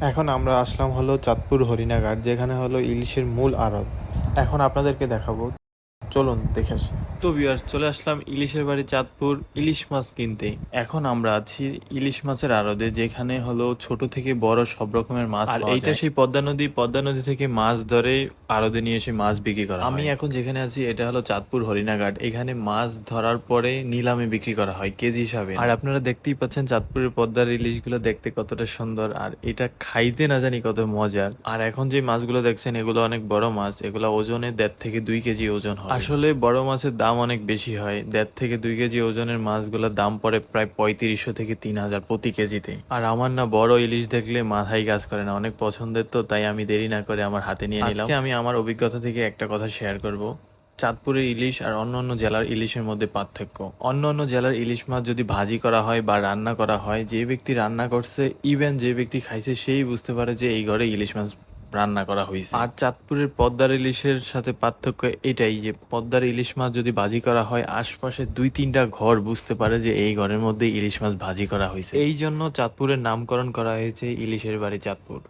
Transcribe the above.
এখন আমরা আসলাম হলো চাঁদপুর হরিণাঘাট, যেখানে হলো ইলিশের মূল আড়ত। এখন আপনাদেরকে দেখাবো, চলুন দেখে আসি। তো ভিউয়ার্স, চলে আসলাম ইলিশের বাড়ি চাঁদপুর ইলিশ মাছ কিনতে। এখন আমরা আছি ইলিশ মাছের আড়তে, যেখানে হলো ছোট থেকে বড় সব রকমের মাছ আর এইটা সেই পদ্মা নদী থেকে মাছ ধরে আড়তে নিয়ে এসে মাছ বিক্রি করা হয়। আমি এখন যেখানে আছি এটা হলো চাঁদপুর হরিণাঘাট। এখানে মাছ ধরার পরে নিলামে বিক্রি করা হয় কেজি হিসাবে। আর আপনারা দেখতেই পাচ্ছেন চাঁদপুরের পদ্মার ইলিশগুলো দেখতে কতটা সুন্দর, আর এটা খাইতে না জানি কত মজার। আর এখন যে মাছগুলো দেখছেন এগুলো অনেক বড় মাছ, এগুলো ওজনে 1.5 থেকে 2 কেজি ওজন হয়। আসলে বড় মাছের দাম অনেক বেশি হয়। 1.5 থেকে 2 কেজি ওজনের মাছগুলোর দাম পড়ে প্রায় 3500 থেকে 3000 প্রতি কেজিতে। আর আমার না বড় ইলিশ দেখলে মাথায় কাজ করে না, অনেক পছন্দের, তো তাই আমি দেরি না করে আমার হাতে নিয়ে নিলাম। আজকে আমি আমার অভিজ্ঞতা থেকে একটা কথা শেয়ার করব। চাঁদপুরের ইলিশ আর অন্যান্য জেলার ইলিশের মধ্যে পার্থক্য। অন্যান্য জেলার ইলিশ মাছ যদি ভাজি করা হয় বা রান্না করা হয়, যে ব্যক্তি রান্না করছে, ইভেন যে ব্যক্তি খাইছে, সেই বুঝতে পারে যে এই ঘরে ইলিশ মাছ রান্না করা হয়েছে। আর চাঁদপুরের পদ্মার ইলিশের সাথে পার্থক্য এটাই যে পদ্মার ইলিশ মাছ যদি ভাজি করা হয়, আশপাশে 2-3টা ঘর বুঝতে পারে যে এই ঘরের মধ্যে ইলিশ মাছ ভাজি করা হয়েছে। এই জন্য চাঁদপুরের নামকরণ করা হয়েছে ইলিশের বাড়ি চাঁদপুর।